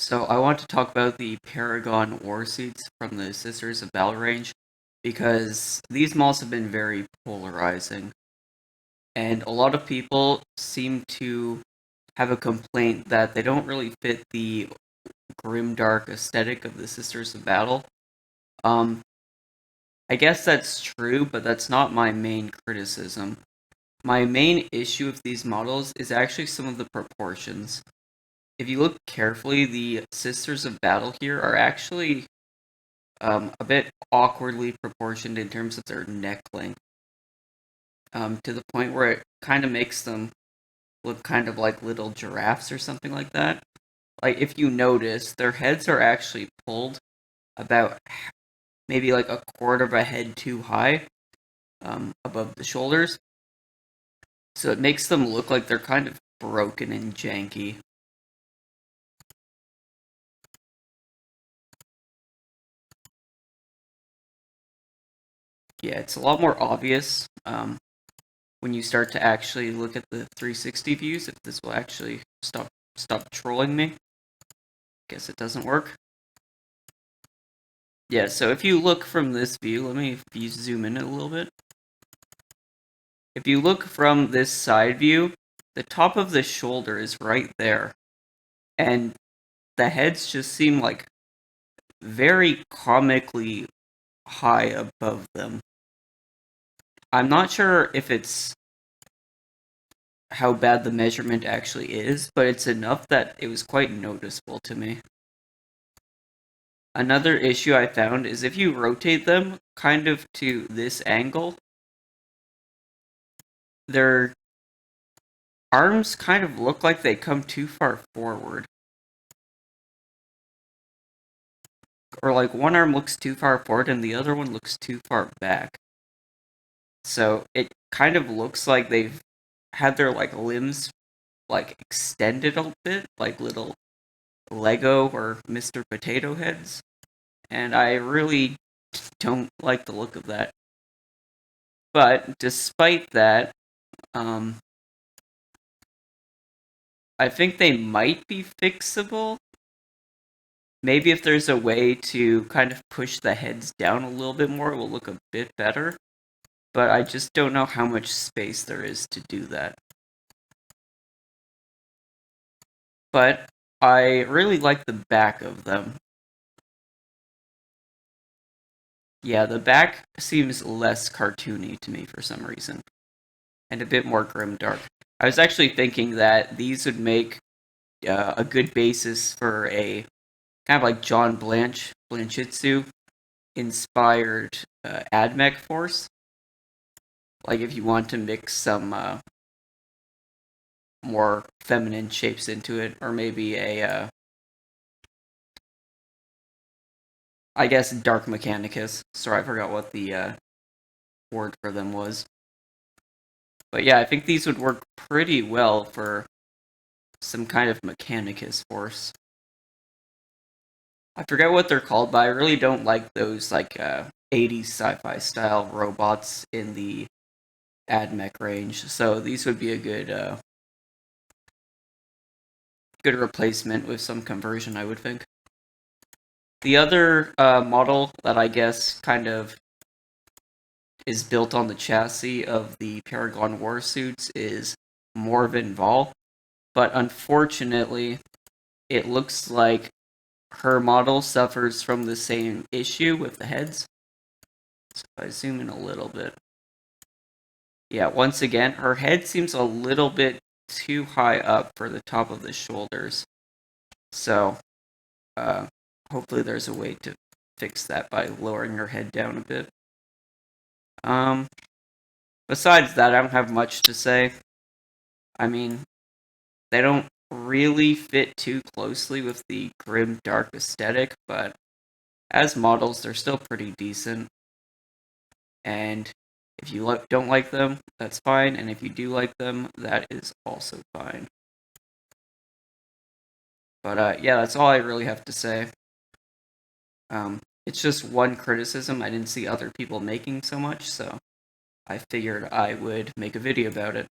So I want to talk about the Paragon Warsuits from the Sisters of Battle range, because these models have been very polarizing, and a lot of people seem to have a complaint that they don't really fit the Grimdark aesthetic of the Sisters of Battle. I guess that's true, but that's not my main criticism. My main issue with these models is actually some of the proportions. If you look carefully, the Sisters of Battle here are actually a bit awkwardly proportioned in terms of their neck length, to the point where it kind of makes them look kind of like little giraffes or something like that. Like, if you notice, their heads are actually pulled about maybe like a quarter of a head too high above the shoulders. So it makes them look like they're kind of broken and janky. Yeah, it's a lot more obvious when you start to actually look at the 360 views, if this will actually stop trolling me. Guess it doesn't work. Yeah, so if you look from this view, let me zoom in a little bit. If you look from this side view, the top of the shoulder is right there. And the heads just seem like very comically high above them. I'm not sure if it's how bad the measurement actually is, but it's enough that it was quite noticeable to me. Another issue I found is if you rotate them kind of to this angle, their arms kind of look like they come too far forward. Or like one arm looks too far forward and the other one looks too far back. So it kind of looks like they've had their like limbs like extended a bit, like little Lego or Mr. Potato Heads. And I really don't like the look of that. But despite that, I think they might be fixable. Maybe if there's a way to kind of push the heads down a little bit more, it will look a bit better. But I just don't know how much space there is to do that. But I really like the back of them. Yeah, the back seems less cartoony to me for some reason. And a bit more grimdark. I was actually thinking that these would make a good basis for a kind of like John Blanchitsu inspired AdMech force. Like if you want to mix some more feminine shapes into it, or maybe a I guess Dark Mechanicus. Sorry, I forgot what the word for them was. But yeah, I think these would work pretty well for some kind of Mechanicus force. I forget what they're called, but I really don't like those like 80s sci-fi style robots in the AdMech range. So these would be a good replacement with some conversion, I would think. The other model that I guess kind of is built on the chassis of the Paragon Warsuits is Morven Vol, but unfortunately, it looks like her model suffers from the same issue with the heads. So if I zoom in a little bit. Yeah, once again, her head seems a little bit too high up for the top of the shoulders. So, hopefully there's a way to fix that by lowering her head down a bit. Besides that, I don't have much to say. I mean, they don't really fit too closely with the grim dark aesthetic, but as models, they're still pretty decent. And if you don't like them, that's fine, and if you do like them, that is also fine. But yeah, that's all I really have to say. It's just one criticism I didn't see other people making so much, so I figured I would make a video about it.